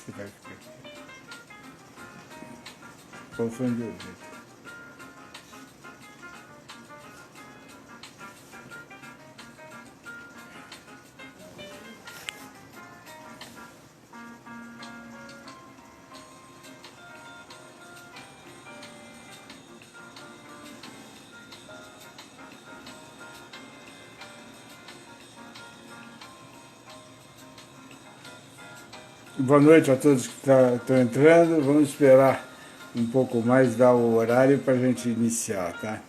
que vai ficar aqui. Qual foi o ouvido? Boa noite a todos que estão entrando. Vamos esperar um pouco mais, dar o horário para a gente iniciar, tá?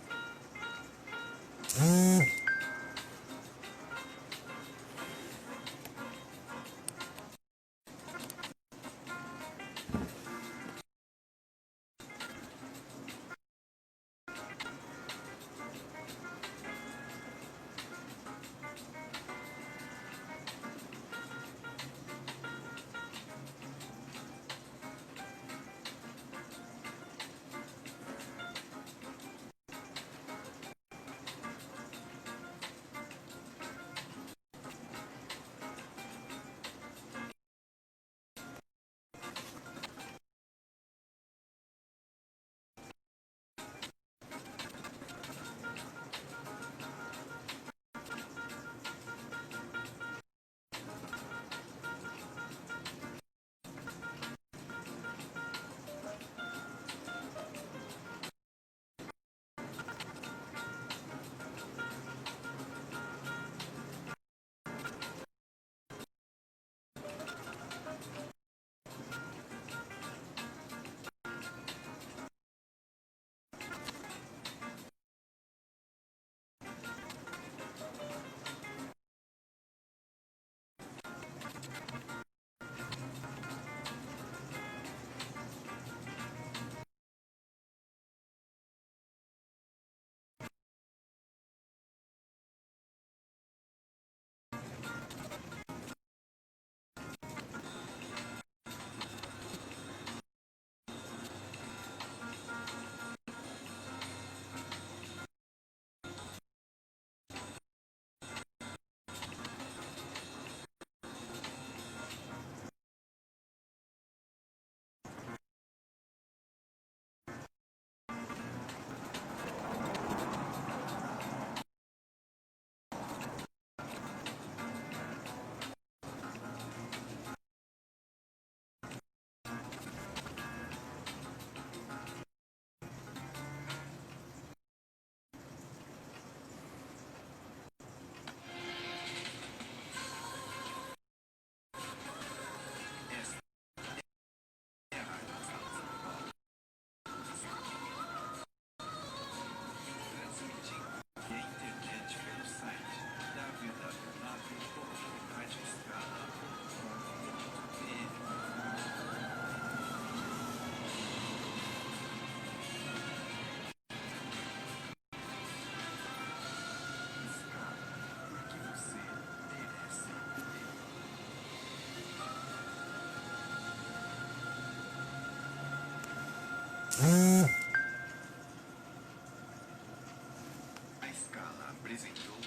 A Scala apresentou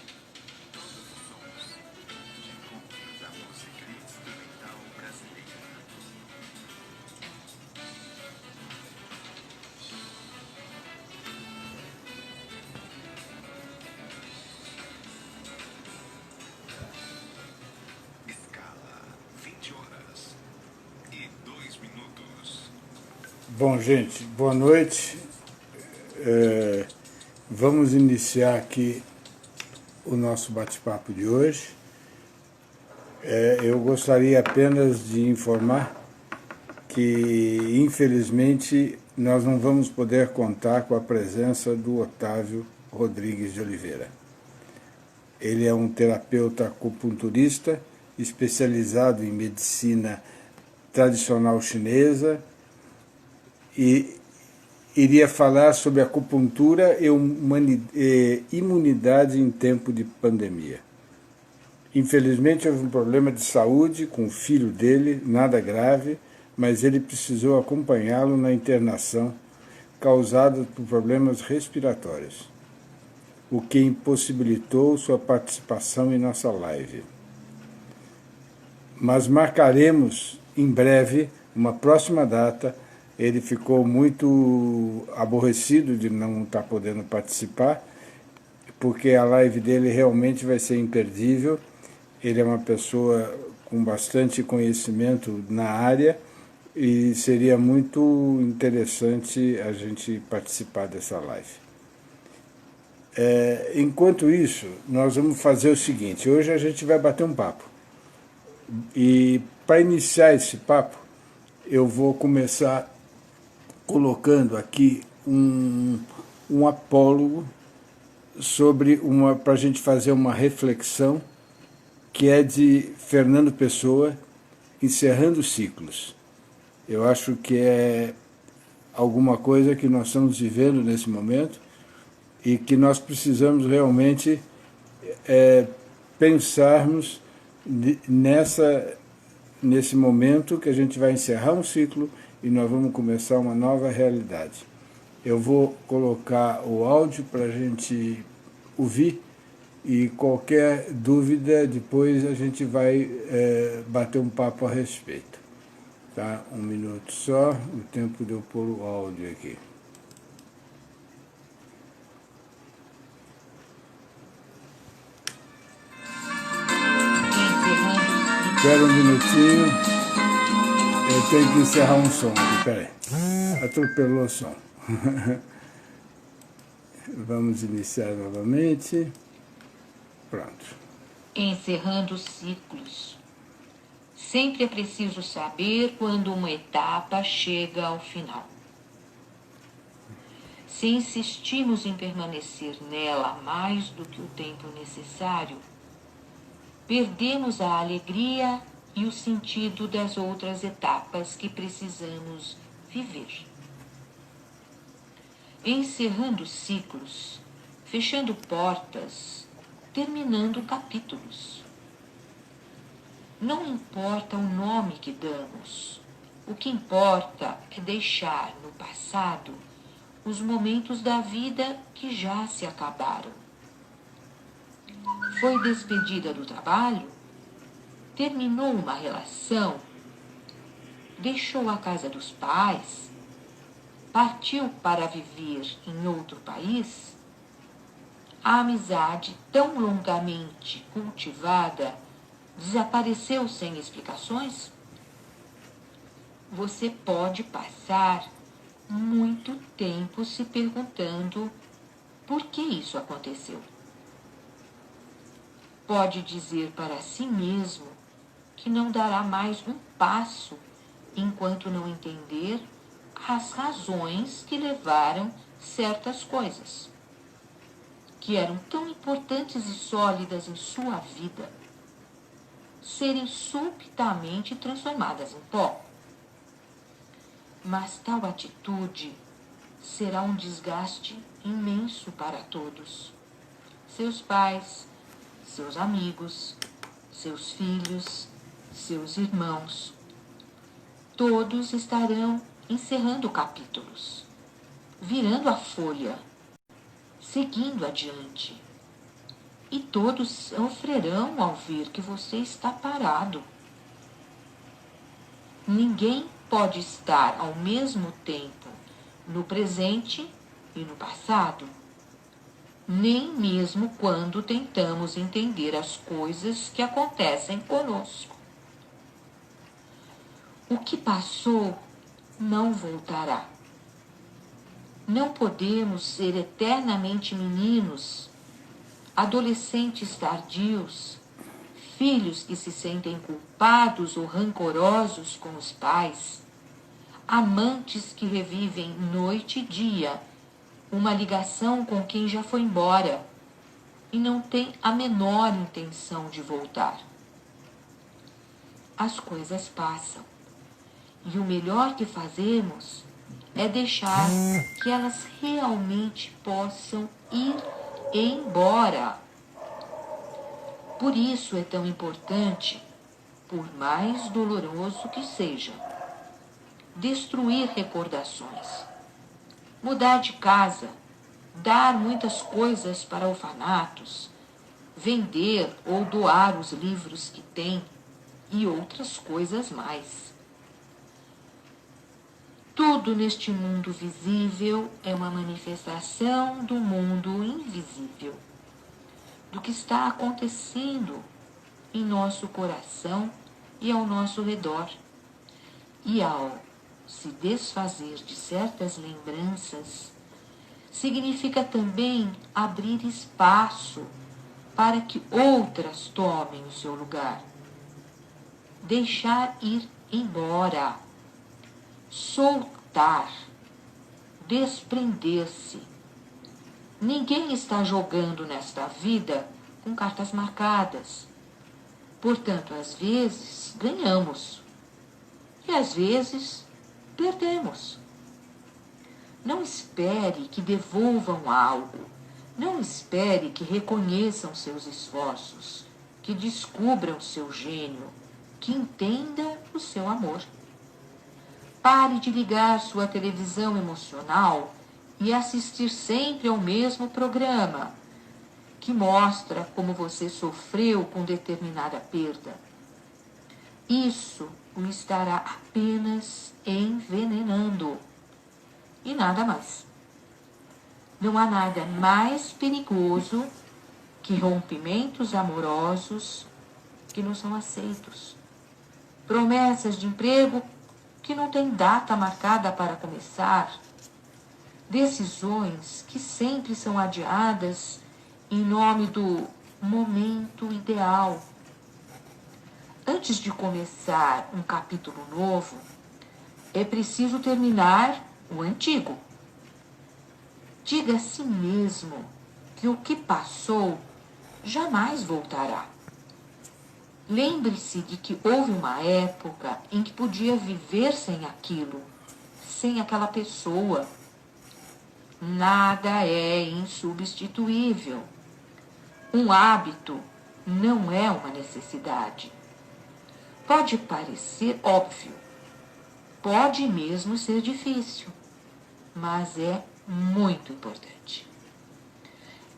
todos os sons de encontro da música instrumental brasileira. Scala, 20 horas e 2 minutos. Bom, gente, boa noite. Vamos iniciar aqui o nosso bate-papo de hoje. Eu gostaria apenas de informar que, infelizmente, nós não vamos poder contar com a presença do Otávio Rodrigues de Oliveira. Ele é um terapeuta acupunturista especializado em medicina tradicional chinesa e iria falar sobre acupuntura e imunidade em tempo de pandemia. Infelizmente houve um problema de saúde com o filho dele, nada grave, mas ele precisou acompanhá-lo na internação causada por problemas respiratórios, o que impossibilitou sua participação em nossa live. Mas marcaremos em breve uma próxima data. Ele ficou muito aborrecido de não estar podendo participar, porque a live dele realmente vai ser imperdível. Ele é uma pessoa com bastante conhecimento na área e seria muito interessante a gente participar dessa live. Enquanto isso, nós vamos fazer o seguinte: hoje a gente vai bater um papo. E para iniciar esse papo, eu vou começar colocando aqui um apólogo sobre para a gente fazer uma reflexão, que é de Fernando Pessoa, Encerrando Ciclos. Eu acho que é alguma coisa que nós estamos vivendo nesse momento e que nós precisamos realmente pensarmos nesse momento que a gente vai encerrar um ciclo e nós vamos começar uma nova realidade. Eu vou colocar o áudio para a gente ouvir e qualquer dúvida depois a gente vai bater um papo a respeito. Tá? Um minuto só, o tempo de eu pôr o áudio aqui. Espera um minutinho, eu tenho que encerrar um som aqui, peraí. Atropelou o som. Vamos iniciar novamente. Pronto. Encerrando ciclos. Sempre é preciso saber quando uma etapa chega ao final. Se insistimos em permanecer nela mais do que o tempo necessário, perdemos a alegria e o sentido das outras etapas que precisamos viver. Encerrando ciclos, fechando portas, terminando capítulos. Não importa o nome que damos, o que importa é deixar no passado os momentos da vida que já se acabaram. Foi despedida do trabalho? Terminou uma relação? Deixou a casa dos pais? Partiu para viver em outro país? A amizade tão longamente cultivada desapareceu sem explicações? Você pode passar muito tempo se perguntando por que isso aconteceu. Pode dizer para si mesmo que não dará mais um passo enquanto não entender as razões que levaram certas coisas, que eram tão importantes e sólidas em sua vida, serem subitamente transformadas em pó. Mas tal atitude será um desgaste imenso para todos. Seus pais, seus amigos, seus filhos, seus irmãos, todos estarão encerrando capítulos, virando a folha, seguindo adiante. E todos sofrerão ao ver que você está parado. Ninguém pode estar ao mesmo tempo no presente e no passado, nem mesmo quando tentamos entender as coisas que acontecem conosco. O que passou não voltará. Não podemos ser eternamente meninos, adolescentes tardios, filhos que se sentem culpados ou rancorosos com os pais, amantes que revivem noite e dia uma ligação com quem já foi embora e não tem a menor intenção de voltar. As coisas passam e o melhor que fazemos é deixar que elas realmente possam ir embora. Por isso é tão importante, por mais doloroso que seja, destruir recordações, mudar de casa, dar muitas coisas para orfanatos, vender ou doar os livros que tem e outras coisas mais. Tudo neste mundo visível é uma manifestação do mundo invisível, do que está acontecendo em nosso coração e ao nosso redor. E ao se desfazer de certas lembranças, significa também abrir espaço para que outras tomem o seu lugar. Deixar ir embora, soltar, desprender-se. Ninguém está jogando nesta vida com cartas marcadas. Portanto, às vezes ganhamos e às vezes perdemos. Não espere que devolvam algo. Não espere que reconheçam seus esforços, que descubram seu gênio, que entendam o seu amor. Pare de ligar sua televisão emocional e assistir sempre ao mesmo programa, que mostra como você sofreu com determinada perda. Isso o estará apenas envenenando. E nada mais. Não há nada mais perigoso que rompimentos amorosos que não são aceitos. Promessas de emprego que não têm data marcada para começar. Decisões que sempre são adiadas em nome do momento ideal. Antes de começar um capítulo novo, é preciso terminar o antigo. Diga a si mesmo que o que passou jamais voltará. Lembre-se de que houve uma época em que podia viver sem aquilo, sem aquela pessoa. Nada é insubstituível. Um hábito não é uma necessidade. Pode parecer óbvio, pode mesmo ser difícil, mas é muito importante.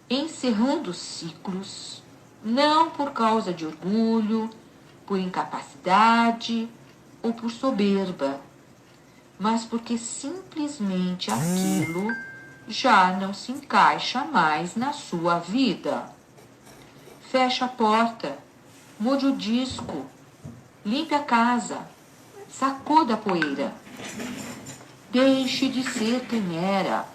Encerrando ciclos, não por causa de orgulho, por incapacidade ou por soberba, mas porque simplesmente aquilo já não se encaixa mais na sua vida. Feche a porta, mude o disco, limpe a casa, sacuda a poeira. Deixe de ser quem era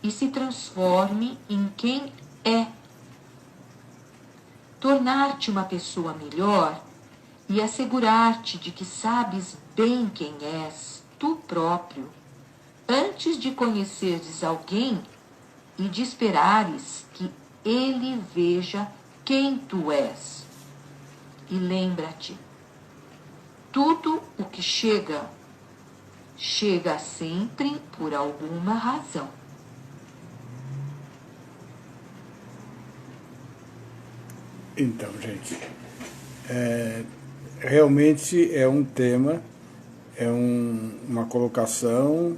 e se transforme em quem é. Tornar-te uma pessoa melhor e assegurar-te de que sabes bem quem és, tu próprio, antes de conheceres alguém e de esperares que ele veja quem tu és. E lembra-te, tudo o que chega, chega sempre por alguma razão. Então, gente, realmente é um tema, uma colocação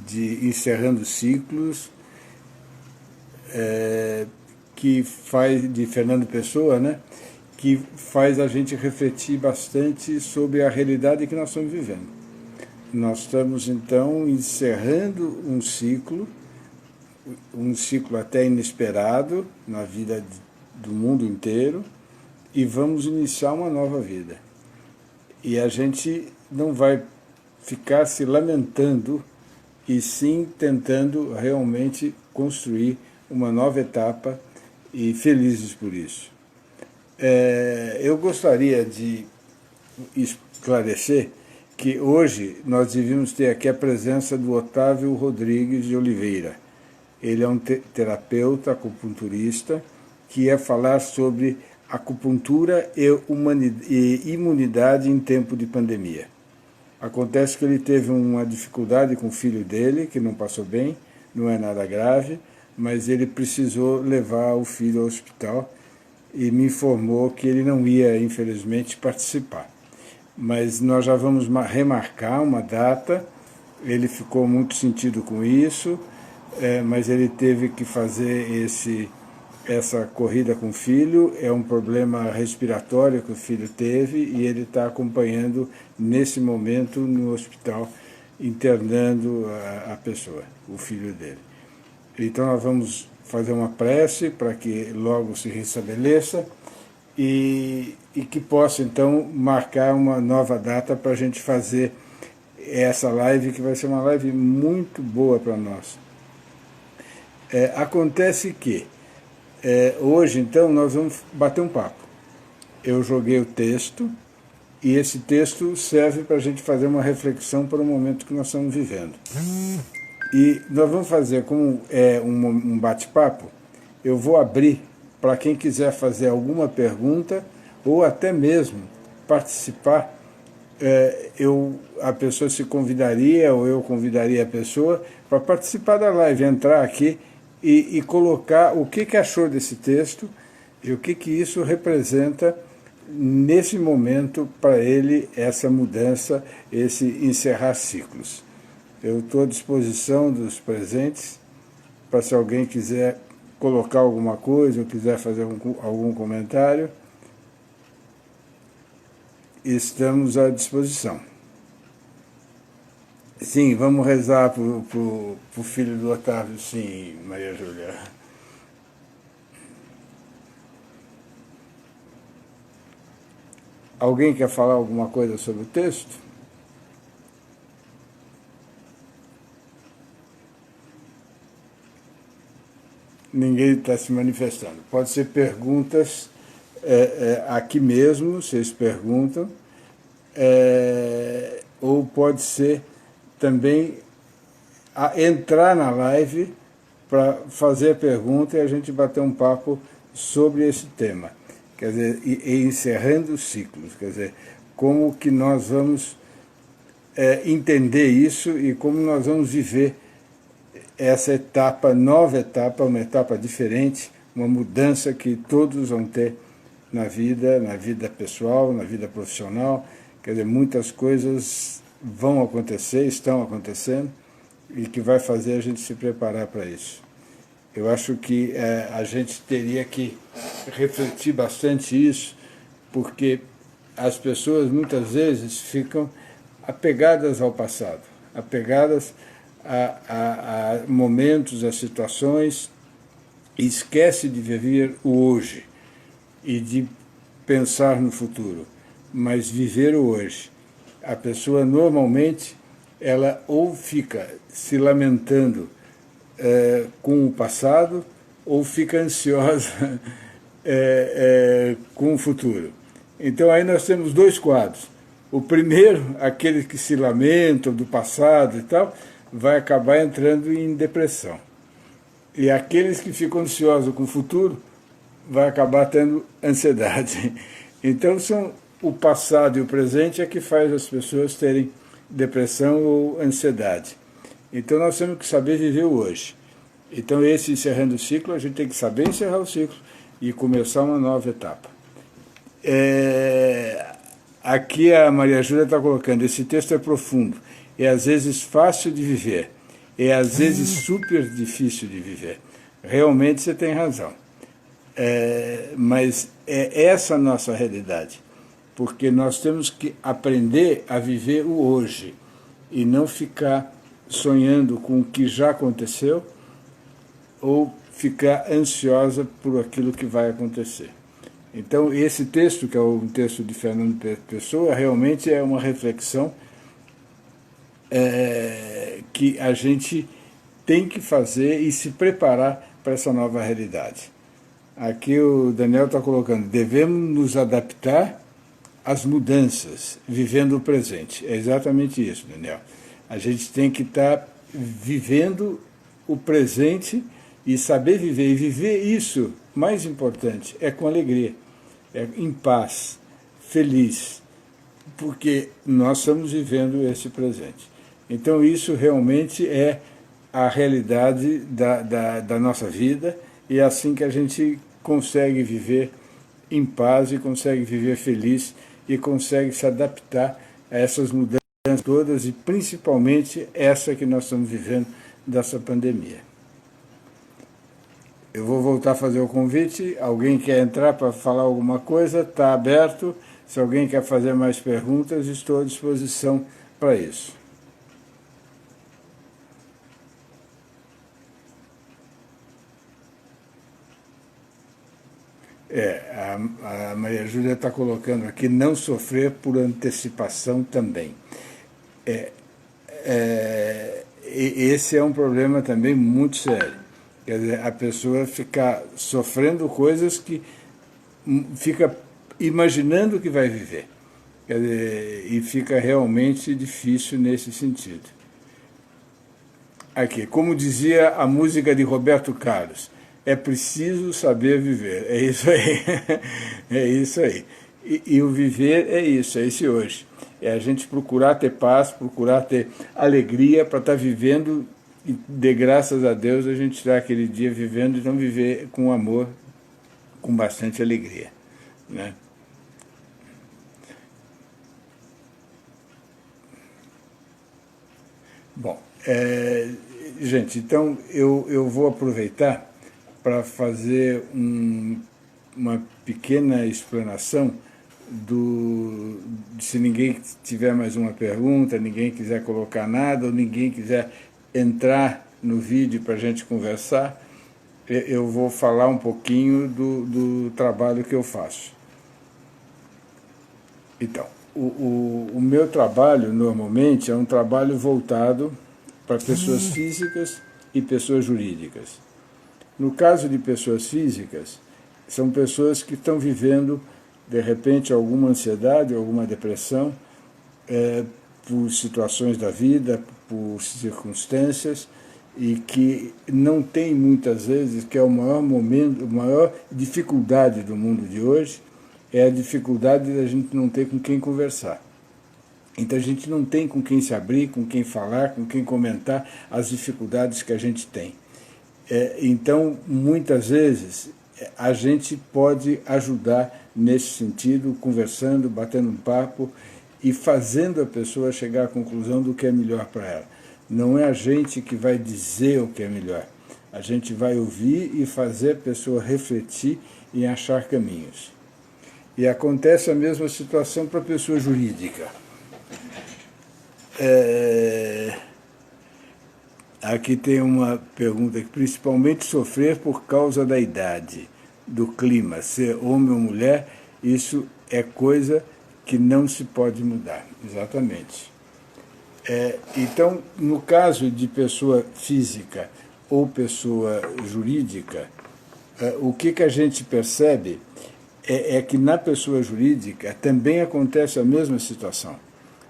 de encerrando ciclos, que faz, de Fernando Pessoa, né, que faz a gente refletir bastante sobre a realidade que nós estamos vivendo. Nós estamos, então, encerrando um ciclo até inesperado na vida do mundo inteiro, e vamos iniciar uma nova vida. E a gente não vai ficar se lamentando, e sim tentando realmente construir uma nova etapa, e felizes por isso. Eu gostaria de esclarecer que hoje nós devíamos ter aqui a presença do Otávio Rodrigues de Oliveira. Ele é um terapeuta acupunturista que ia falar sobre acupuntura e imunidade em tempo de pandemia. Acontece que ele teve uma dificuldade com o filho dele, que não passou bem, não é nada grave, mas ele precisou levar o filho ao hospital e me informou que ele não ia, infelizmente, participar. Mas nós já vamos remarcar uma data, ele ficou muito sentido com isso, mas ele teve que fazer essa corrida com o filho, é um problema respiratório que o filho teve, e ele está acompanhando nesse momento no hospital internando a pessoa, o filho dele. Então nós vamos fazer uma prece para que logo se restabeleça e que possa então marcar uma nova data para a gente fazer essa live, que vai ser uma live muito boa para nós. Acontece que hoje então nós vamos bater um papo. Eu joguei o texto e esse texto serve para a gente fazer uma reflexão para o momento que nós estamos vivendo. E nós vamos fazer, como um bate-papo, eu vou abrir para quem quiser fazer alguma pergunta ou até mesmo participar. A pessoa se convidaria ou eu convidaria a pessoa para participar da live, entrar aqui e colocar o que achou desse texto e o que isso representa nesse momento para ele, essa mudança, esse encerrar ciclos. Eu estou à disposição dos presentes para se alguém quiser colocar alguma coisa ou quiser fazer algum comentário, estamos à disposição. Sim, vamos rezar para o filho do Otávio, sim, Maria Júlia. Alguém quer falar alguma coisa sobre o texto? Ninguém está se manifestando. Pode ser perguntas aqui mesmo, vocês perguntam, ou pode ser também entrar na live para fazer a pergunta e a gente bater um papo sobre esse tema. Quer dizer, e encerrando os ciclos, quer dizer, como que nós vamos entender isso e como nós vamos viver essa etapa, nova etapa, uma etapa diferente, uma mudança que todos vão ter na vida pessoal, na vida profissional. Quer dizer, muitas coisas vão acontecer, estão acontecendo, e que vai fazer a gente se preparar para isso. Eu acho que a gente teria que refletir bastante isso, porque as pessoas muitas vezes ficam apegadas ao passado, apegadas a momentos, a situações, e esquece de viver o hoje e de pensar no futuro, mas viver o hoje. A pessoa normalmente ela ou fica se lamentando com o passado ou fica ansiosa com o futuro. Então aí nós temos dois quadros. O primeiro, aqueles que se lamentam do passado e tal, vai acabar entrando em depressão. E aqueles que ficam ansiosos com o futuro vai acabar tendo ansiedade. Então são o passado e o presente é que faz as pessoas terem depressão ou ansiedade. Então nós temos que saber viver o hoje. Então esse encerrando o ciclo, a gente tem que saber encerrar o ciclo e começar uma nova etapa. Aqui a Maria Júlia está colocando, esse texto é profundo, é às vezes fácil de viver, é às vezes super difícil de viver. Realmente você tem razão. Mas é essa a nossa realidade, porque nós temos que aprender a viver o hoje e não ficar sonhando com o que já aconteceu ou ficar ansiosa por aquilo que vai acontecer. Então, esse texto, que é um texto de Fernando Pessoa, realmente é uma reflexão que a gente tem que fazer e se preparar para essa nova realidade. Aqui o Daniel está colocando, devemos nos adaptar às mudanças, vivendo o presente. É exatamente isso, Daniel. A gente tem que estar vivendo o presente e saber viver. E viver isso, mais importante, é com alegria, é em paz, feliz, porque nós estamos vivendo esse presente. Então isso realmente é a realidade da nossa vida, e é assim que a gente consegue viver em paz e consegue viver feliz e consegue se adaptar a essas mudanças todas e principalmente essa que nós estamos vivendo dessa pandemia. Eu vou voltar a fazer o convite. Alguém quer entrar para falar alguma coisa? Está aberto. Se alguém quer fazer mais perguntas, estou à disposição para isso. A Maria Júlia está colocando aqui, não sofrer por antecipação também. Esse é um problema também muito sério. Quer dizer, a pessoa ficar sofrendo coisas que fica imaginando que vai viver. Quer dizer, e fica realmente difícil nesse sentido. Aqui, como dizia a música de Roberto Carlos, é preciso saber viver. É isso aí. É isso aí. E o viver é isso, é esse hoje. É a gente procurar ter paz, procurar ter alegria para estar vivendo, e de graças a Deus a gente está aquele dia vivendo e não viver com amor, com bastante alegria, né? Bom, gente, então eu vou aproveitar para fazer uma pequena explanação se ninguém tiver mais uma pergunta, ninguém quiser colocar nada, ou ninguém quiser entrar no vídeo para a gente conversar, eu vou falar um pouquinho do trabalho que eu faço. Então, o meu trabalho, normalmente, é um trabalho voltado para pessoas físicas e pessoas jurídicas. No caso de pessoas físicas, são pessoas que estão vivendo, de repente, alguma ansiedade, alguma depressão, por situações da vida, por circunstâncias, e que não tem muitas vezes, que é o maior momento, a maior dificuldade do mundo de hoje, é a dificuldade da gente não ter com quem conversar. Então a gente não tem com quem se abrir, com quem falar, com quem comentar as dificuldades que a gente tem. Então, muitas vezes, a gente pode ajudar nesse sentido, conversando, batendo um papo e fazendo a pessoa chegar à conclusão do que é melhor para ela. Não é a gente que vai dizer o que é melhor. A gente vai ouvir e fazer a pessoa refletir e achar caminhos. E acontece a mesma situação para a pessoa jurídica. Aqui tem uma pergunta, principalmente sofrer por causa da idade, do clima, ser homem ou mulher, isso é coisa que não se pode mudar, exatamente. Então, no caso de pessoa física ou pessoa jurídica, o que a gente percebe é que na pessoa jurídica também acontece a mesma situação.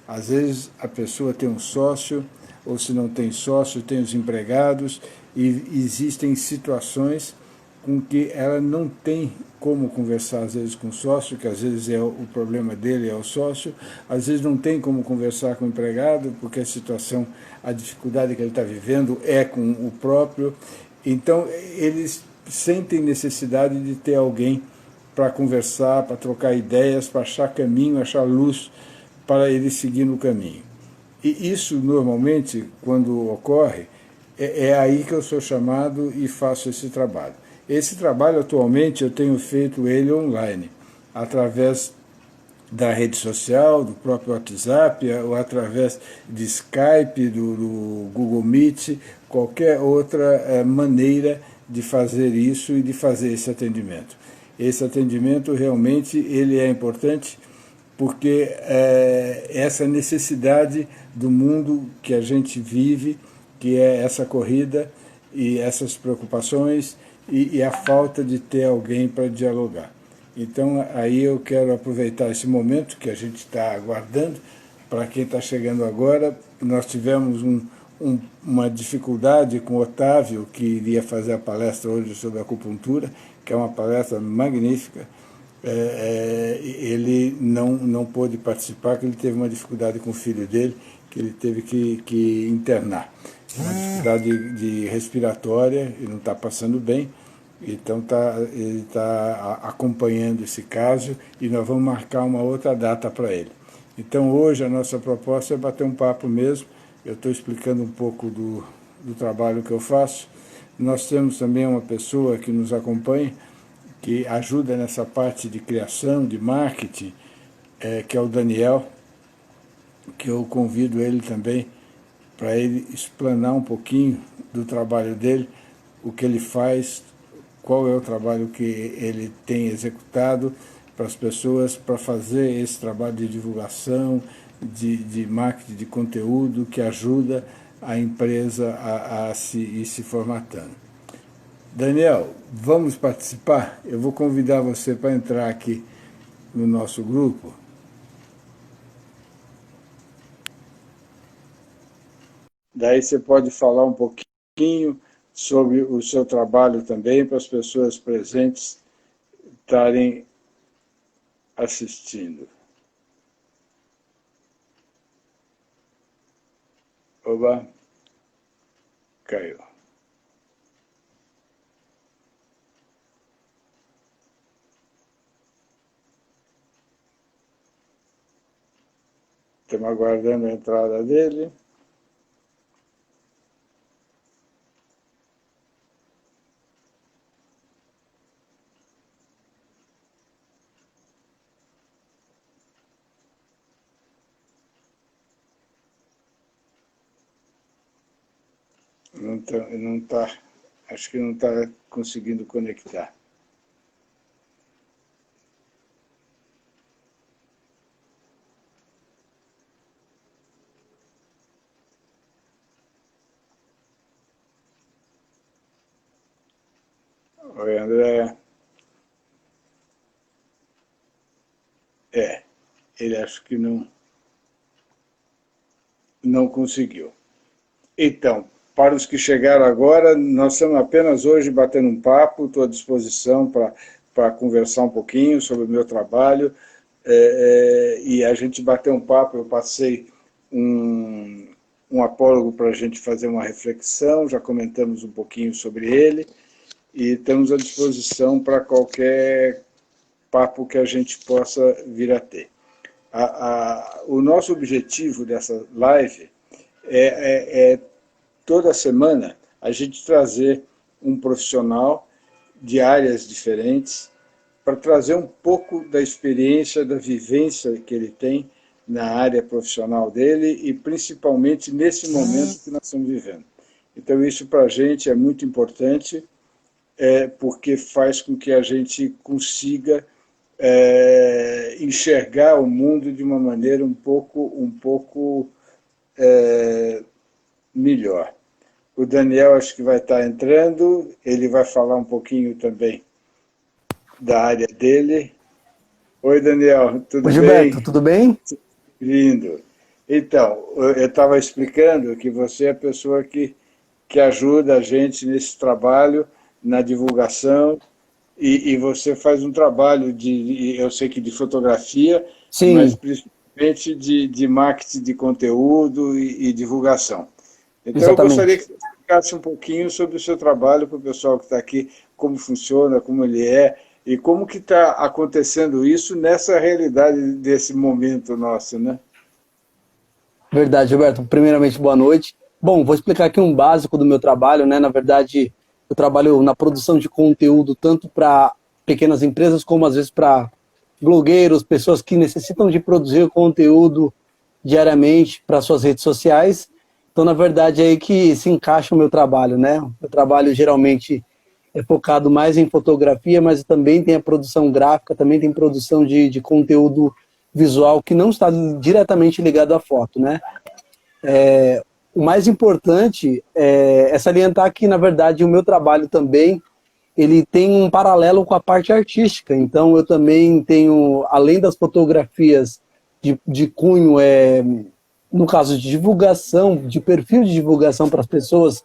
Às vezes a pessoa tem um sócio, ou se não tem sócio, tem os empregados, e existem situações com que ela não tem como conversar, às vezes, com o sócio, que às vezes o problema dele é o sócio, às vezes não tem como conversar com o empregado, porque a situação, a dificuldade que ele está vivendo é com o próprio. Então, eles sentem necessidade de ter alguém para conversar, para trocar ideias, para achar caminho, achar luz para ele seguir no caminho. E isso, normalmente, quando ocorre, é aí que eu sou chamado e faço esse trabalho. Esse trabalho, atualmente, eu tenho feito ele online, através da rede social, do próprio WhatsApp, ou através de Skype, do Google Meet, qualquer outra maneira de fazer isso e de fazer esse atendimento. Esse atendimento, realmente, ele é importante, porque essa necessidade do mundo que a gente vive, que é essa corrida e essas preocupações e a falta de ter alguém para dialogar. Então, aí eu quero aproveitar esse momento que a gente está aguardando. Para quem está chegando agora, nós tivemos uma dificuldade com o Otávio, que iria fazer a palestra hoje sobre acupuntura, que é uma palestra magnífica. Ele não pôde participar, porque ele teve uma dificuldade com o filho dele, que ele teve que internar. Uma dificuldade de respiratória, e não está passando bem, então ele está acompanhando esse caso, e nós vamos marcar uma outra data para ele. Então hoje a nossa proposta é bater um papo mesmo. Eu estou explicando um pouco do trabalho que eu faço. Nós temos também uma pessoa que nos acompanha, que ajuda nessa parte de criação, de marketing, que é o Daniel, que eu convido ele também para ele explanar um pouquinho do trabalho dele, o que ele faz, qual é o trabalho que ele tem executado para as pessoas, para fazer esse trabalho de divulgação, de marketing de conteúdo que ajuda a empresa a ir se formatando. Daniel, vamos participar? Eu vou convidar você para entrar aqui no nosso grupo. Daí você pode falar um pouquinho sobre o seu trabalho também, para as pessoas presentes estarem assistindo. Oba, caiu. Estamos aguardando a entrada dele. Não tá, acho que não está conseguindo conectar. Oi, André. Ele acho que não conseguiu. Então, para os que chegaram agora, nós estamos apenas hoje batendo um papo, estou à disposição para conversar um pouquinho sobre o meu trabalho, e a gente bateu um papo, eu passei um apólogo para a gente fazer uma reflexão, já comentamos um pouquinho sobre ele, e estamos à disposição para qualquer papo que a gente possa vir a ter. O nosso objetivo dessa live é toda semana a gente trazer um profissional de áreas diferentes para trazer um pouco da experiência, da vivência que ele tem na área profissional dele e principalmente nesse momento que nós estamos vivendo. Então isso para a gente é muito importante, porque faz com que a gente consiga enxergar o mundo de uma maneira um pouco melhor. O Daniel acho que vai estar entrando, ele vai falar um pouquinho também da área dele. Oi, Daniel, tudo Oi, bem? Gilberto, tudo bem? Lindo. Então, eu estava explicando que você é a pessoa que ajuda a gente nesse trabalho, na divulgação, e você faz um trabalho eu sei que de fotografia, Sim. mas principalmente de marketing de conteúdo e divulgação. Então, Exatamente. Eu gostaria que você explicasse um pouquinho sobre o seu trabalho para o pessoal que está aqui, como funciona, como ele é, e como que está acontecendo isso nessa realidade desse momento nosso, né? Verdade, Gilberto. Primeiramente, boa noite. Bom, vou explicar aqui um básico do meu trabalho, né? Na verdade, eu trabalho na produção de conteúdo tanto para pequenas empresas como às vezes para blogueiros, pessoas que necessitam de produzir conteúdo diariamente para suas redes sociais. Então, na verdade, é aí que se encaixa o meu trabalho, né? O trabalho geralmente é focado mais em fotografia, mas também tem a produção gráfica, também tem produção de conteúdo visual que não está diretamente ligado à foto, né? O mais importante é salientar que, na verdade, o meu trabalho também ele tem um paralelo com a parte artística. Então, eu também tenho, além das fotografias de cunho, no caso de divulgação, de perfil de divulgação para as pessoas,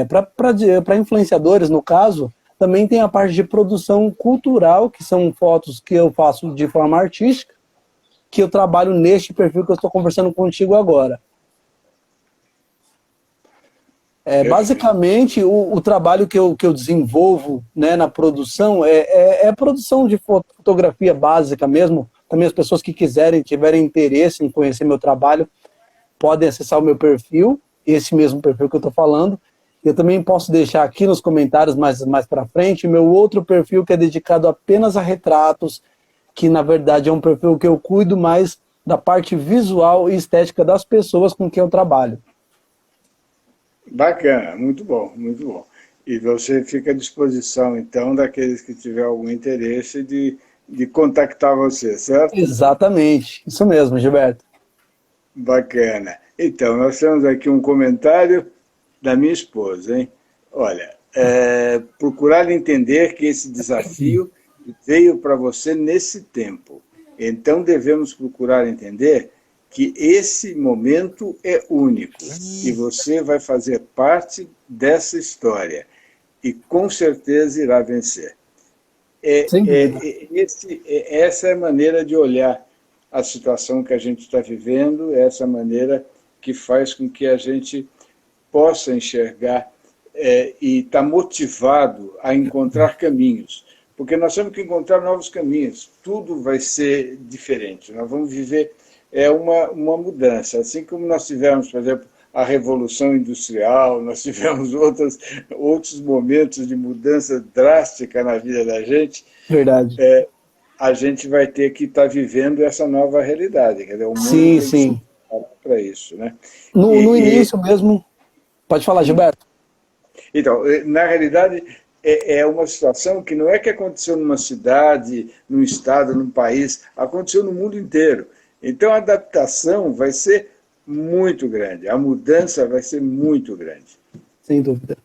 para influenciadores, no caso, também tem a parte de produção cultural, que são fotos que eu faço de forma artística, que eu trabalho neste perfil que eu estou conversando contigo agora. Basicamente, o trabalho que eu desenvolvo, né, na produção é a produção de fotografia básica mesmo. Também as pessoas que tiverem interesse em conhecer meu trabalho, podem acessar o meu perfil, esse mesmo perfil que eu estou falando. Eu também posso deixar aqui nos comentários mais para frente meu outro perfil que é dedicado apenas a retratos, que na verdade é um perfil que eu cuido mais da parte visual e estética das pessoas com quem eu trabalho. Bacana, muito bom, muito bom. E você fica à disposição, então, daqueles que tiver algum interesse de contactar você, certo? Exatamente, isso mesmo, Gilberto. Bacana. Então, nós temos aqui um comentário da minha esposa, hein? Olha, procurar entender que esse desafio veio para você nesse tempo. Então, devemos procurar entender que esse momento é único e você vai fazer parte dessa história e com certeza irá vencer. Sem dúvida. Essa é a maneira de olhar a situação que a gente está vivendo, essa maneira que faz com que a gente possa enxergar e estar motivado a encontrar caminhos. Porque nós temos que encontrar novos caminhos, tudo vai ser diferente, nós vamos viver uma mudança. Assim como nós tivemos, por exemplo, a Revolução Industrial, nós tivemos outros momentos de mudança drástica na vida da gente. Verdade. A gente vai ter que estar vivendo essa nova realidade. Quer dizer, o mundo Sim, tem sim. que se preparar para isso, né? No início mesmo... Pode falar, Gilberto. Então, na realidade, é uma situação que não é que aconteceu numa cidade, num estado, num país, aconteceu no mundo inteiro. Então, a adaptação vai ser muito grande, a mudança vai ser muito grande. Sem dúvida.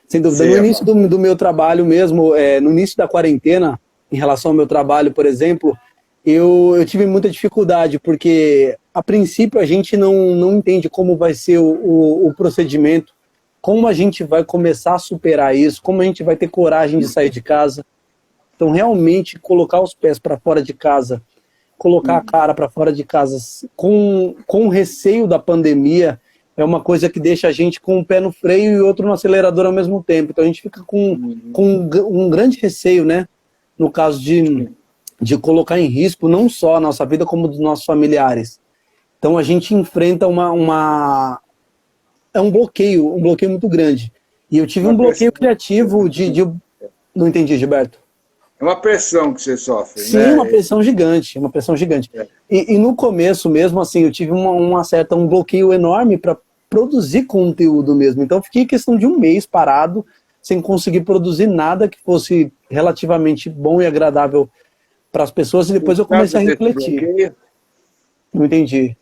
Sem dúvida. Sim, No início do meu trabalho mesmo, no início da quarentena, em relação ao meu trabalho, por exemplo, eu tive muita dificuldade, porque a princípio a gente não entende como vai ser o procedimento, como a gente vai começar a superar isso, como a gente vai ter coragem de sair de casa. Então, realmente, colocar os pés para fora de casa, colocar a cara para fora de casa com receio da pandemia, é uma coisa que deixa a gente com um pé no freio e outro no acelerador ao mesmo tempo. Então, a gente fica com um grande receio, né? No caso de colocar em risco não só a nossa vida, como dos nossos familiares. Então, a gente enfrenta um bloqueio muito grande. E eu tive um bloqueio criativo Não entendi, Gilberto. É uma pressão que você sofre, Sim, né? uma pressão gigante, uma pressão gigante. E no começo mesmo, assim, eu tive um bloqueio enorme para produzir conteúdo mesmo. Então, eu fiquei questão de um mês parado, sem conseguir produzir nada que fosse relativamente bom e agradável para as pessoas, e depois eu comecei a refletir. Não entendi.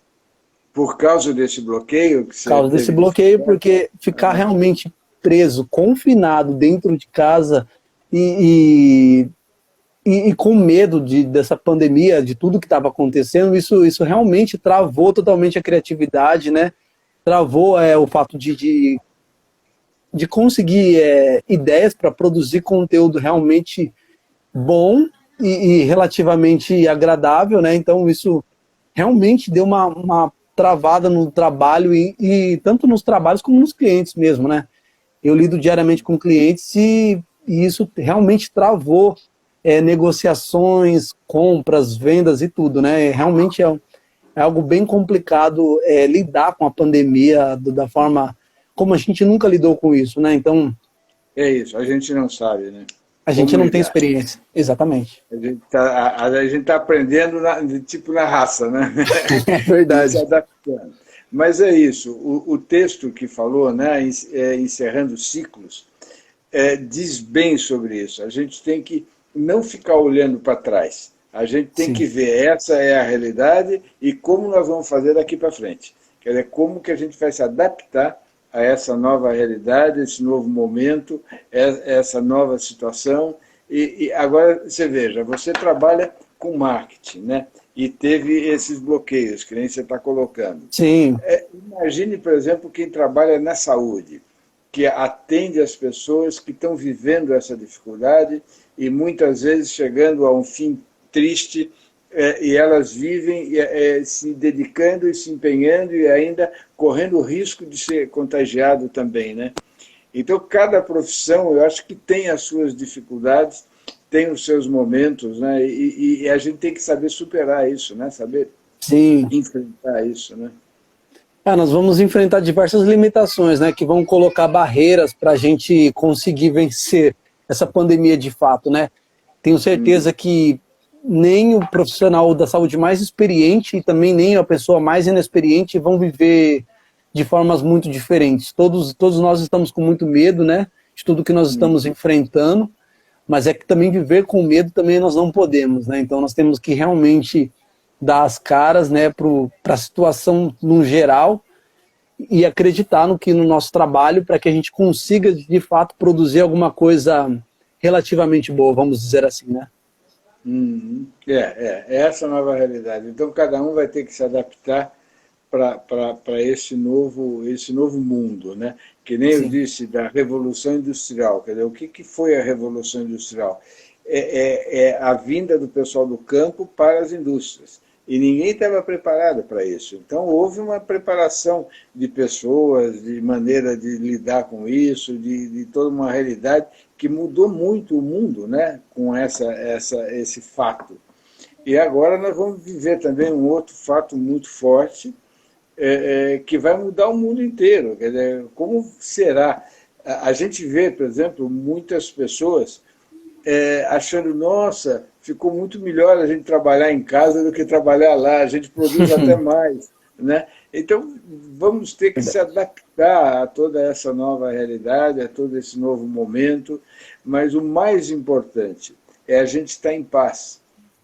Por causa desse bloqueio? Por causa desse bloqueio, porque ficar realmente preso, confinado dentro de casa e com medo dessa pandemia, de tudo que estava acontecendo, isso realmente travou totalmente a criatividade, né? Travou o fato de conseguir ideias para produzir conteúdo realmente bom e relativamente agradável, né? Então isso realmente deu uma travada no trabalho e tanto nos trabalhos como nos clientes mesmo, né? Eu lido diariamente com clientes e isso realmente travou negociações, compras, vendas e tudo, né? Realmente é algo bem complicado lidar com a pandemia da forma como a gente nunca lidou com isso, né? Então... É isso, a gente não sabe, né? A gente não tem experiência, exatamente. A gente tá aprendendo na raça, né? É verdade. Se adaptando. Mas é isso, o texto que falou, né, encerrando ciclos, diz bem sobre isso. A gente tem que não ficar olhando para trás. A gente tem que ver, essa é a realidade e como nós vamos fazer daqui para frente. Quer dizer, como que a gente vai se adaptar a essa nova realidade, esse novo momento, essa nova situação. E agora, você veja, você trabalha com marketing, né? E teve esses bloqueios, que nem você está colocando. Sim. Imagine, por exemplo, quem trabalha na saúde, que atende as pessoas que estão vivendo essa dificuldade e muitas vezes chegando a um fim triste, e elas vivem se dedicando e se empenhando e ainda correndo o risco de ser contagiado também, né? Então, cada profissão, eu acho que tem as suas dificuldades, tem os seus momentos, né? E a gente tem que saber superar isso, né? Saber enfrentar isso, né? Nós vamos enfrentar diversas limitações, né? Que vão colocar barreiras para a gente conseguir vencer essa pandemia de fato, né? Tenho certeza que nem o profissional da saúde mais experiente e também nem a pessoa mais inexperiente vão viver de formas muito diferentes. Todos nós estamos com muito medo, né? de tudo que nós estamos enfrentando, mas é que também viver com medo também nós não podemos, né? Então nós temos que realmente dar as caras, né, para a situação no geral e acreditar no nosso trabalho para que a gente consiga de fato produzir alguma coisa relativamente boa, vamos dizer assim, né? É essa nova realidade. Então cada um vai ter que se adaptar para esse novo mundo, né? Que nem eu disse da Revolução Industrial. Quer dizer, o que foi a Revolução Industrial? É a vinda do pessoal do campo para as indústrias. E ninguém estava preparado para isso. Então houve uma preparação de pessoas, de maneira de lidar com isso, de toda uma realidade que mudou muito o mundo, né? Com esse fato. E agora nós vamos viver também um outro fato muito forte, que vai mudar o mundo inteiro. Quer dizer, como será? A gente vê, por exemplo, muitas pessoas achando, nossa, ficou muito melhor a gente trabalhar em casa do que trabalhar lá, a gente produz até mais, né? Então, vamos ter que se adaptar a toda essa nova realidade, a todo esse novo momento, mas o mais importante é a gente estar em paz,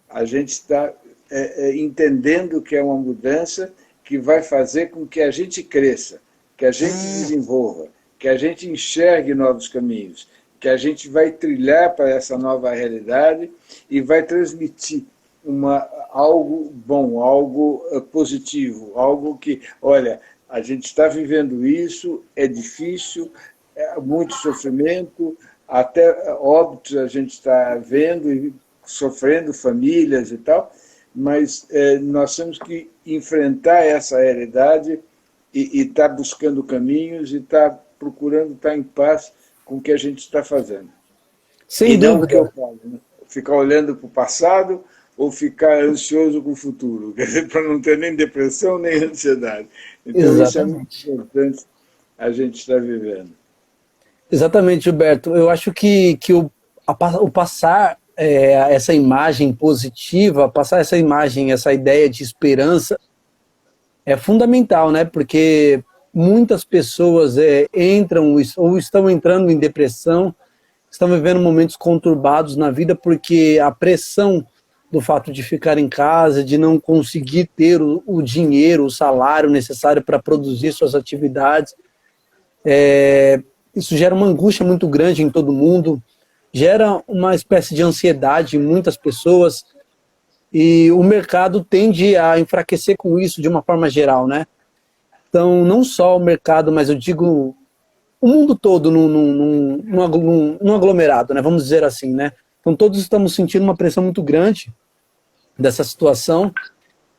a gente estar entendendo que é uma mudança que vai fazer com que a gente cresça, que a gente desenvolva, que a gente enxergue novos caminhos, que a gente vai trilhar para essa nova realidade e vai transmitir algo bom, algo positivo, algo que, olha, a gente está vivendo isso, é difícil, é muito sofrimento, até óbitos a gente está vendo e sofrendo, famílias e tal, mas nós temos que enfrentar essa realidade e estar buscando caminhos e estar procurando estar em paz com o que a gente está fazendo. Sem dúvida. Não o que eu falo, né? Ficar olhando para o passado ou ficar ansioso com o futuro, quer dizer, para não ter nem depressão nem ansiedade. Então Exatamente. Isso é muito importante a gente estar vivendo. Exatamente, Gilberto. Eu acho que o passar essa imagem positiva, passar essa imagem, essa ideia de esperança é fundamental, né? Porque muitas pessoas entram ou estão entrando em depressão, estão vivendo momentos conturbados na vida porque a pressão do fato de ficar em casa, de não conseguir ter o dinheiro, o salário necessário para produzir suas atividades, isso gera uma angústia muito grande em todo mundo, gera uma espécie de ansiedade em muitas pessoas e o mercado tende a enfraquecer com isso de uma forma geral, né? Então, não só o mercado, mas eu digo o mundo todo num aglomerado, né? Vamos dizer assim, né? Então, todos estamos sentindo uma pressão muito grande dessa situação,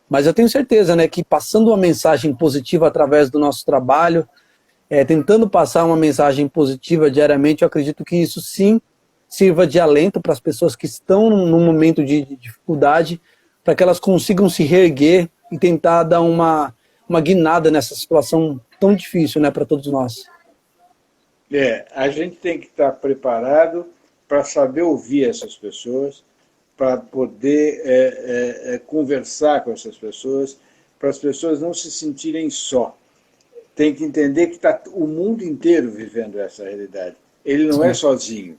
mas eu tenho certeza, né, que passando uma mensagem positiva através do nosso trabalho, tentando passar uma mensagem positiva diariamente, eu acredito que isso sim sirva de alento para as pessoas que estão num momento de dificuldade, para que elas consigam se reerguer e tentar dar uma guinada nessa situação tão difícil, né, para todos nós. A gente tem que estar preparado para saber ouvir essas pessoas, para poder conversar com essas pessoas, para as pessoas não se sentirem só. Tem que entender que está o mundo inteiro vivendo essa realidade. Ele não é sozinho.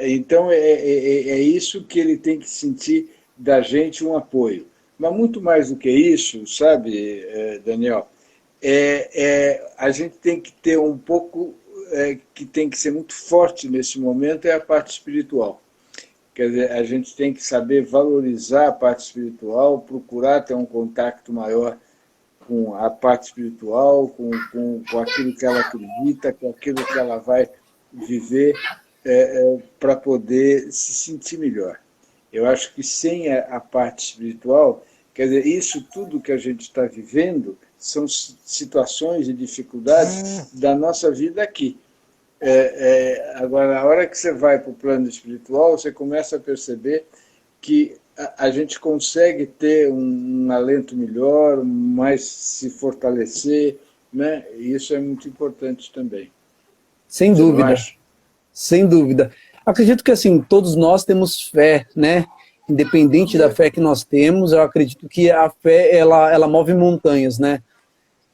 Então, é isso que ele tem que sentir da gente, um apoio. Mas muito mais do que isso, sabe, Daniel, a gente tem que ter um pouco, que tem que ser muito forte nesse momento, é a parte espiritual. Quer dizer, a gente tem que saber valorizar a parte espiritual, procurar ter um contato maior com a parte espiritual, com aquilo que ela acredita, com aquilo que ela vai viver, para poder se sentir melhor. Eu acho que sem a parte espiritual, quer dizer, isso tudo que a gente está vivendo são situações e dificuldades da nossa vida aqui. Agora, a hora que você vai para o plano espiritual, você começa a perceber que a gente consegue ter um alento melhor, mais se fortalecer, né? E isso é muito importante também. Sem dúvida. Sem dúvida. Acredito que assim, todos nós temos fé, né? Independente da fé que nós temos, eu acredito que a fé ela move montanhas, né?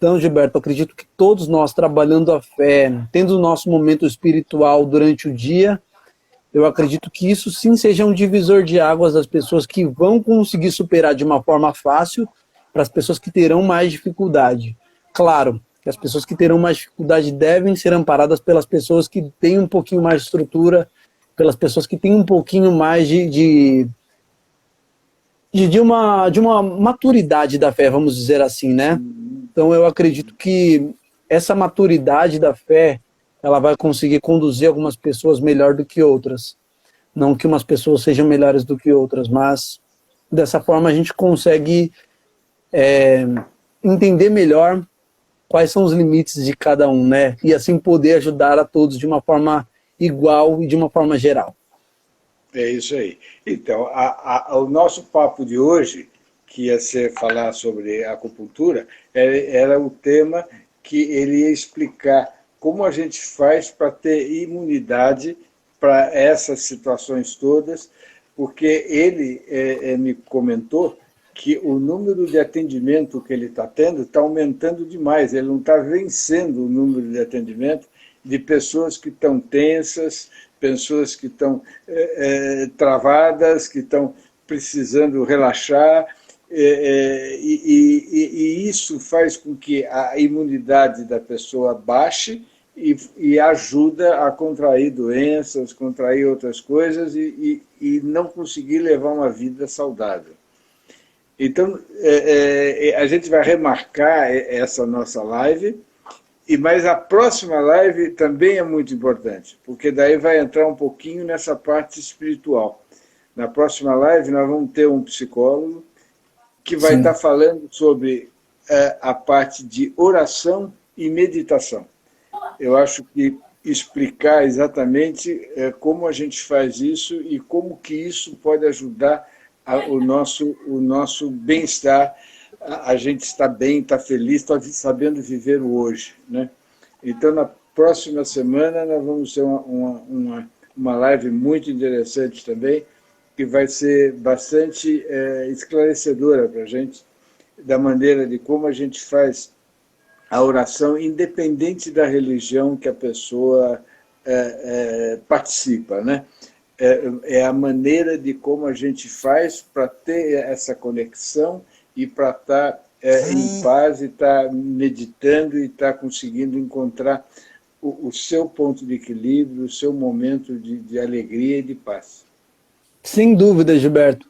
Então, Gilberto, eu acredito que todos nós trabalhando a fé, tendo o nosso momento espiritual durante o dia, eu acredito que isso sim seja um divisor de águas das pessoas que vão conseguir superar de uma forma fácil para as pessoas que terão mais dificuldade. Claro que as pessoas que terão mais dificuldade devem ser amparadas pelas pessoas que têm um pouquinho mais de estrutura, pelas pessoas que têm um pouquinho mais de uma maturidade da fé, vamos dizer assim, né? Então eu acredito que essa maturidade da fé, ela vai conseguir conduzir algumas pessoas melhor do que outras. Não que umas pessoas sejam melhores do que outras, mas dessa forma a gente consegue entender melhor quais são os limites de cada um, né? E assim poder ajudar a todos de uma forma igual e de uma forma geral. É isso aí. Então, o nosso papo de hoje, que ia ser falar sobre acupuntura, era o tema que ele ia explicar como a gente faz para ter imunidade para essas situações todas, porque ele me comentou que o número de atendimento que ele está tendo está aumentando demais, ele não está vencendo o número de atendimento de pessoas que estão tensas, pessoas que estão travadas, que estão precisando relaxar, e isso faz com que a imunidade da pessoa baixe e ajuda a contrair doenças, contrair outras coisas e não conseguir levar uma vida saudável. Então, a gente vai remarcar essa nossa live, mas a próxima live também é muito importante, porque daí vai entrar um pouquinho nessa parte espiritual. Na próxima live nós vamos ter um psicólogo que vai estar falando sobre a parte de oração e meditação. Eu acho que explicar exatamente como a gente faz isso e como que isso pode ajudar o nosso bem-estar, a gente está bem, está feliz, está sabendo viver o hoje, né? Então, na próxima semana, nós vamos ter uma live muito interessante também, que vai ser bastante esclarecedora para a gente, da maneira de como a gente faz a oração, independente da religião que a pessoa participa, né? É a maneira de como a gente faz para ter essa conexão e para estar em paz e estar meditando e estar conseguindo encontrar o seu ponto de equilíbrio, o seu momento de alegria e de paz. Sem dúvida, Gilberto.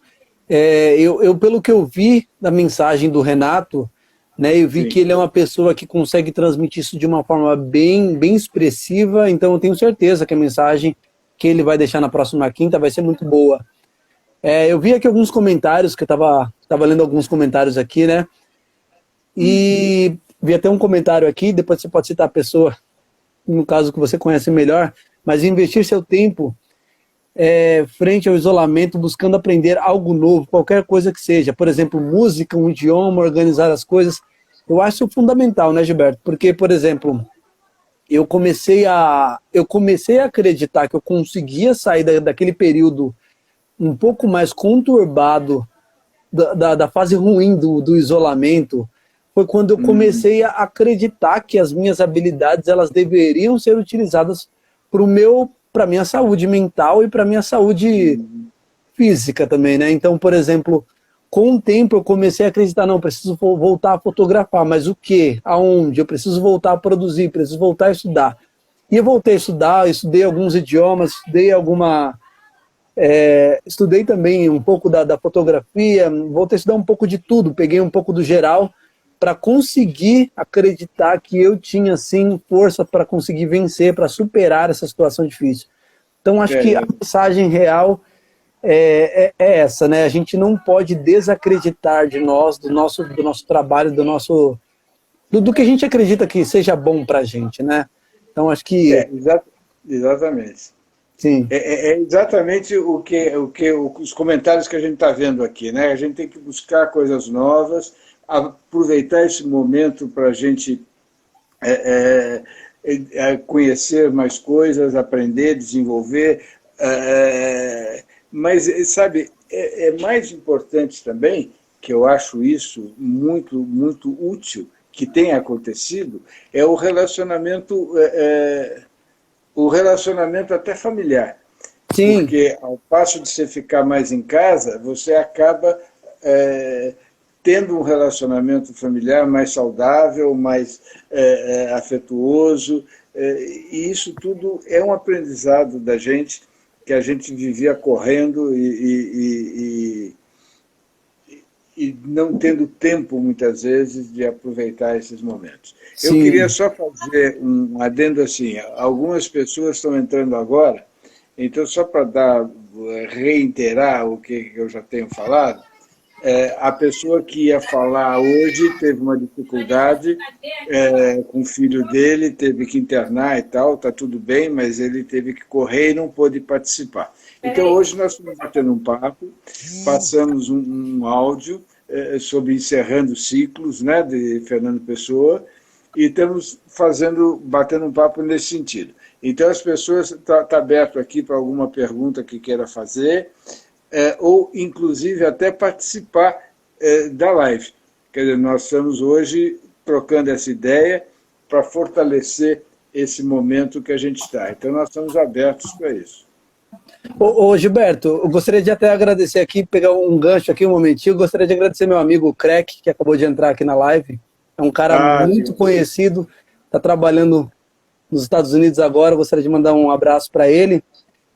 Eu, pelo que eu vi da mensagem do Renato, né, eu vi que ele é uma pessoa que consegue transmitir isso de uma forma bem expressiva, então eu tenho certeza que a mensagem que ele vai deixar na próxima quinta vai ser muito boa. Eu vi aqui alguns comentários, que eu estava lendo alguns comentários aqui, né? E vi até um comentário aqui, depois você pode citar a pessoa, no caso que você conhece melhor, mas investir seu tempo frente ao isolamento, buscando aprender algo novo, qualquer coisa que seja. Por exemplo, música, um idioma, organizar as coisas. Eu acho fundamental, né, Gilberto? Porque, por exemplo, eu comecei a acreditar que eu conseguia sair daquele período um pouco mais conturbado da fase ruim do isolamento, foi quando eu comecei a acreditar que as minhas habilidades elas deveriam ser utilizadas para a minha saúde mental e para a minha saúde física também, né? Então, por exemplo, com o tempo eu comecei a acreditar, não, preciso voltar a fotografar, mas o quê? Aonde? Eu preciso voltar a produzir, preciso voltar a estudar. E eu voltei a estudar, estudei alguns idiomas, estudei também um pouco da fotografia, voltei a estudar um pouco de tudo, peguei um pouco do geral para conseguir acreditar que eu tinha, sim, força para conseguir vencer, para superar essa situação difícil. Então, acho que a mensagem real é essa, né? A gente não pode desacreditar de nós, do nosso trabalho, do que a gente acredita que seja bom para a gente, né? Então, acho que... Exatamente. Sim. É exatamente os comentários que a gente está vendo aqui, né? A gente tem que buscar coisas novas, aproveitar esse momento para a gente conhecer mais coisas, aprender, desenvolver, mas, sabe, é mais importante também que eu acho isso muito, muito útil, que tem acontecido, é o relacionamento até familiar. Sim, Porque, ao passo de você ficar mais em casa, você acaba tendo um relacionamento familiar mais saudável, mais afetuoso, e isso tudo é um aprendizado da gente, que a gente vivia correndo e não tendo tempo, muitas vezes, de aproveitar esses momentos. Eu queria sim. só fazer um adendo assim, algumas pessoas estão entrando agora, então só para reiterar o que eu já tenho falado, a pessoa que ia falar hoje teve uma dificuldade com o filho dele, teve que internar e tal, está tudo bem, mas ele teve que correr e não pôde participar. Então, hoje nós estamos batendo um papo, passamos um áudio sobre Encerrando Ciclos, né, de Fernando Pessoa, e estamos batendo um papo nesse sentido. Então, as pessoas, está aberto aqui para alguma pergunta que queira fazer, ou, inclusive, até participar da live. Quer dizer, nós estamos hoje trocando essa ideia para fortalecer esse momento que a gente está. Então, nós estamos abertos para isso. Ô, Gilberto, eu gostaria de até agradecer aqui, pegar um gancho aqui, um momentinho. Eu gostaria de agradecer meu amigo Crack, que acabou de entrar aqui na live. É um cara muito conhecido, está trabalhando nos Estados Unidos agora. Eu gostaria de mandar um abraço para ele.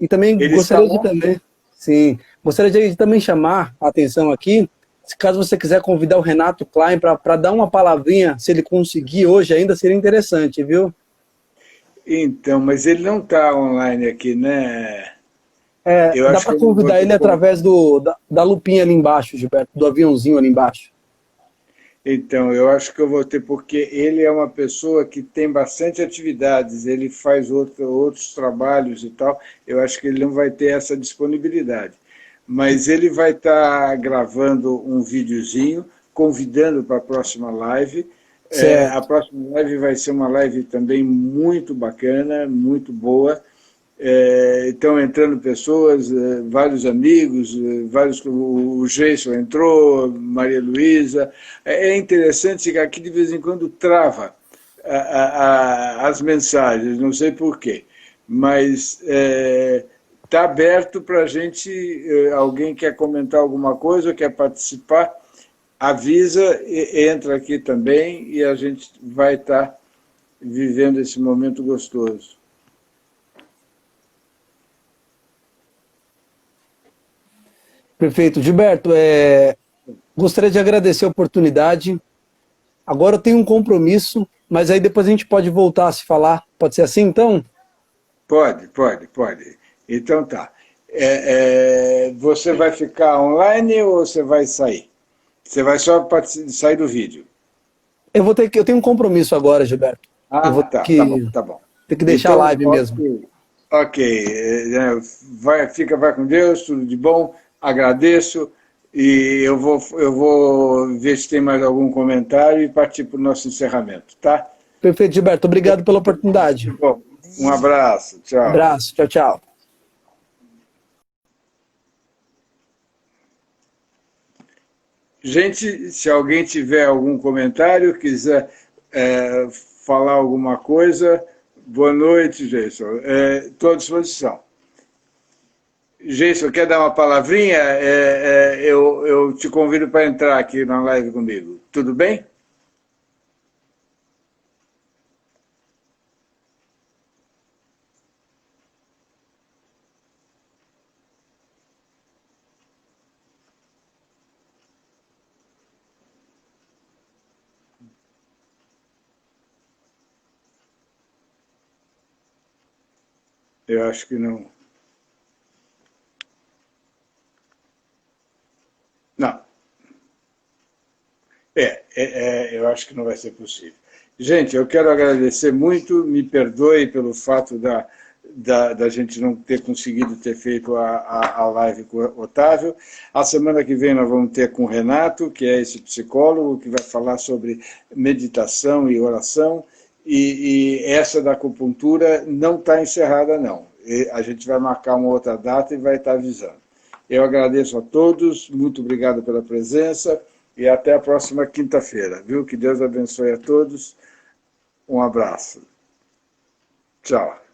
E também Ele está gostaria de lá? também, sim, gostaria de também chamar a atenção aqui, se caso você quiser convidar o Renato Klein para dar uma palavrinha, se ele conseguir hoje ainda, seria interessante, viu? Então, mas ele não está online aqui, né? É, Eu dá acho que para eu não vou convidar ter ele como. através da lupinha ali embaixo, Gilberto, do aviãozinho ali embaixo. Então, eu acho que eu vou ter, porque ele é uma pessoa que tem bastante atividades, ele faz outros trabalhos e tal, eu acho que ele não vai ter essa disponibilidade. Mas ele vai estar gravando um videozinho, convidando para a próxima live. A Certo. próxima live vai ser uma live também muito bacana, muito boa. Estão entrando pessoas, vários amigos, o Geison entrou, Maria Luísa. É interessante que aqui de vez em quando trava as mensagens, não sei porquê, mas está aberto para a gente, alguém quer comentar alguma coisa, quer participar, avisa, entra aqui também e a gente vai estar vivendo esse momento gostoso. Perfeito. Gilberto, gostaria de agradecer a oportunidade. Agora eu tenho um compromisso, mas aí depois a gente pode voltar a se falar. Pode ser assim, então? Pode. Então tá. Você vai ficar online ou você vai sair? Você vai só sair do vídeo? Eu tenho um compromisso agora, Gilberto. Eu vou Tá, tá bom. ter que deixar a Então, live mesmo. ok. Vai com Deus, tudo de bom, agradeço, e eu vou ver se tem mais algum comentário e partir para o nosso encerramento, tá? Perfeito, Gilberto. Obrigado pela oportunidade. Bom, um abraço, tchau. Abraço. Tchau, tchau. Gente, se alguém tiver algum comentário, quiser falar alguma coisa, boa noite, Geison. Estou à disposição. Geison, quer dar uma palavrinha? Eu te convido para entrar aqui na live comigo. Tudo bem? Eu acho que não. Não. Eu acho que não vai ser possível. Gente, eu quero agradecer muito, me perdoe pelo fato da gente não ter conseguido ter feito a live com o Otávio. A semana que vem nós vamos ter com o Renato, que é esse psicólogo, que vai falar sobre meditação e oração, e essa da acupuntura não está encerrada, não. A gente vai marcar uma outra data e vai estar avisando. Eu agradeço a todos, muito obrigado pela presença, e até a próxima quinta-feira, viu? Que Deus abençoe a todos. Um abraço. Tchau.